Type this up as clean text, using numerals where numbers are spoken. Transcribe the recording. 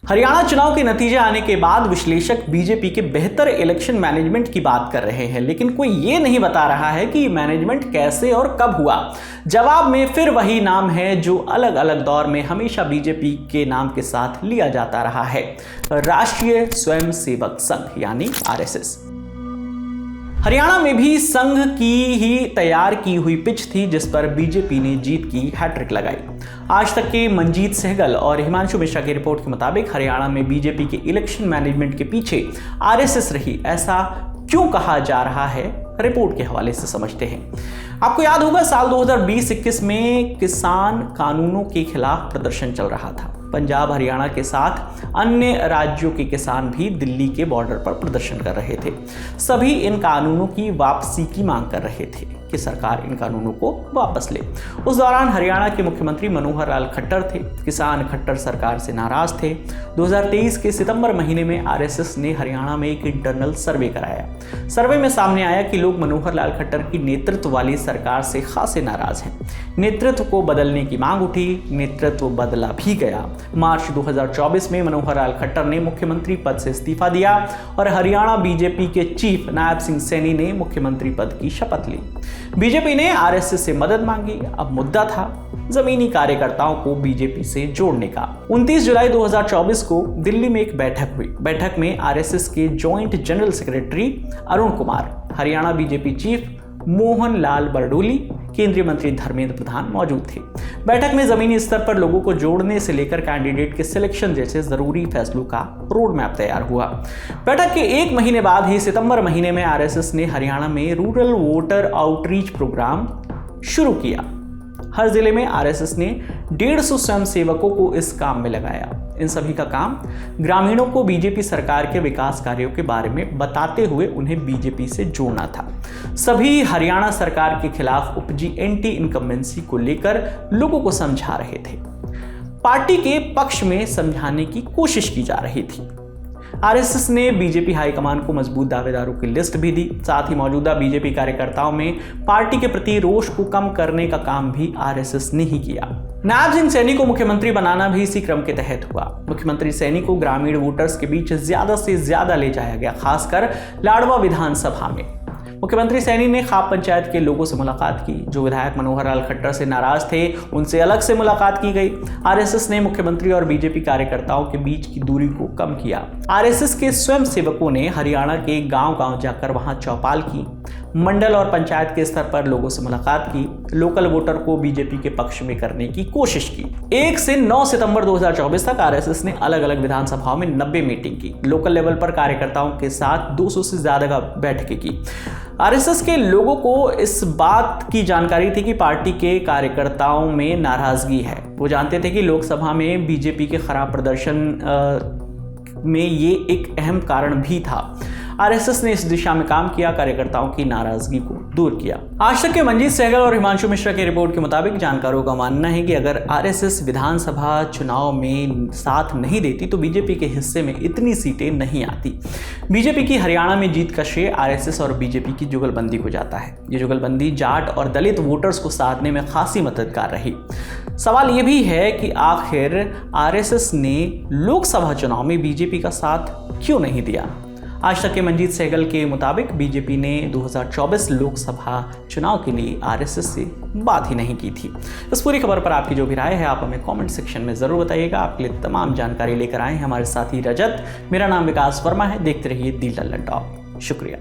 हरियाणा चुनाव के नतीजे आने के बाद विश्लेषक बीजेपी के बेहतर इलेक्शन मैनेजमेंट की बात कर रहे हैं, लेकिन कोई ये नहीं बता रहा है कि मैनेजमेंट कैसे और कब हुआ। जवाब में फिर वही नाम है जो अलग अलग दौर में हमेशा बीजेपी के नाम के साथ लिया जाता रहा है, राष्ट्रीय स्वयंसेवक संघ यानी आरएसएस। हरियाणा में भी संघ की ही तैयार की हुई पिच थी जिस पर बीजेपी ने जीत की हैट्रिक लगाई। आज तक के मंजीत सहगल और हिमांशु मिश्रा की रिपोर्ट के मुताबिक हरियाणा में बीजेपी के इलेक्शन मैनेजमेंट के पीछे आरएसएस रही, ऐसा क्यों कहा जा रहा है, रिपोर्ट के हवाले से समझते हैं। आपको याद होगा साल 2020-21 में किसान कानूनों के खिलाफ प्रदर्शन चल रहा था। पंजाब हरियाणा के साथ अन्य राज्यों के किसान भी दिल्ली के बॉर्डर पर प्रदर्शन कर रहे थे। सभी इन कानूनों की वापसी की मांग कर रहे थे कि सरकार इन कानूनों को वापस ले। उस दौरान हरियाणा के मुख्यमंत्री मनोहर लाल खट्टर थे। किसान खट्टर सरकार से नाराज थे। 2023 के सितंबर महीने में आरएसएस ने हरियाणा में एक इंटरनल सर्वे कराया। सर्वे में सामने आया कि लोग मनोहर लाल खट्टर की नेतृत्व वाली सरकार से खासे नाराज हैं। नेतृत्व को बदलने की मांग उठी, नेतृत्व बदला भी गया। मार्च 2024 में मनोहर लाल खट्टर ने मुख्यमंत्री पद से इस्तीफा दिया और हरियाणा बीजेपी के चीफ नायब सिंह सैनी ने मुख्यमंत्री पद की शपथ ली। बीजेपी ने आरएसएस से मदद मांगी। अब मुद्दा था जमीनी कार्यकर्ताओं को बीजेपी से जोड़ने का। 29 जुलाई 2024 को दिल्ली में एक बैठक हुई। बैठक में आरएसएस के joint general secretary Arun Kumar, Haryana BJP chief Mohan Lal Bardoli, केंद्रीय मंत्री धर्मेंद्र प्रधान मौजूद थे। बैठक में जमीनी स्तर पर लोगों को जोड़ने से लेकर कैंडिडेट के सिलेक्शन जैसे जरूरी फैसलों का रोड मैप तैयार हुआ। बैठक के एक महीने बाद ही सितंबर महीने में आरएसएस ने हरियाणा में रूरल वोटर आउटरीच प्रोग्राम शुरू किया। हर जिले में आरएसएस ने 150 स्वयंसेवकों को इस काम में लगाया। इन सभी का काम ग्रामीणों को बीजेपी सरकार के विकास कार्यों के बारे में बताते हुए उन्हें बीजेपी से जोड़ना था। सभी हरियाणा सरकार के खिलाफ उपजी एंटी इनकम्बेंसी को लेकर लोगों को समझा रहे थे। पार्टी के पक्ष में समझाने की कोशिश की जा रही थी। आरएसएस ने बीजेपी हाईकमान को मजबूत दावेदारों की लिस्ट भी दी। साथ ही मौजूदा बीजेपी कार्यकर्ताओं में पार्टी के प्रति रोष को कम करने का काम भी आरएसएस ने ही किया। नायब सिंह सैनी को मुख्यमंत्री बनाना भी इसी क्रम के तहत हुआ। मुख्यमंत्री सैनी को ग्रामीण वोटर्स के बीच ज्यादा से ज्यादा ले जाया गया, खासकर लाडवा विधानसभा में। मुख्यमंत्री सैनी ने खाप पंचायत के लोगों से मुलाकात की। जो विधायक मनोहर लाल खट्टर से नाराज थे उनसे अलग से मुलाकात की गई। आरएसएस ने मुख्यमंत्री और बीजेपी कार्यकर्ताओं के बीच की दूरी को कम किया। आरएसएस के स्वयंसेवकों ने हरियाणा के गांव-गांव जाकर वहां चौपाल की। मंडल और पंचायत के स्तर पर लोगों से मुलाकात की। लोकल वोटर को बीजेपी के पक्ष में करने की कोशिश की। 1 से 9 सितंबर 2024 तक आरएसएस ने अलग अलग विधानसभाओं में 90 मीटिंग की। लोकल लेवल पर कार्यकर्ताओं के साथ 200 से ज्यादा बैठकें की। आरएसएस के लोगों को इस बात की जानकारी थी कि पार्टी के कार्यकर्ताओं में नाराजगी है। वो जानते थे कि लोकसभा में बीजेपी के खराब प्रदर्शन में ये एक अहम कारण भी था। आरएसएस ने इस दिशा में काम किया, कार्यकर्ताओं की नाराजगी को दूर किया। आज तक के मंजीत सहगल और हिमांशु मिश्रा की रिपोर्ट के मुताबिक जानकारों का मानना है कि अगर आरएसएस विधानसभा चुनाव में साथ नहीं देती तो बीजेपी के हिस्से में इतनी सीटें नहीं आती। बीजेपी की हरियाणा में जीत का श्रेय आरएसएस और बीजेपी की जुगलबंदी को जाता है। ये जुगलबंदी जाट और दलित वोटर्स को साधने में खासी मददगार रही। सवाल ये भी है कि आखिर आरएसएस ने लोकसभा चुनाव में बीजेपी का साथ क्यों नहीं दिया। आज तक के मंजीत सहगल के मुताबिक बीजेपी ने 2024 लोकसभा चुनाव के लिए आरएसएस से बात ही नहीं की थी। इस पूरी खबर पर आपकी जो भी राय है आप हमें कमेंट सेक्शन में जरूर बताइएगा। आपके लिए तमाम जानकारी लेकर आए हैं हमारे साथी रजत। मेरा नाम विकास वर्मा है। देखते रहिए दी लल्लन टॉप। शुक्रिया।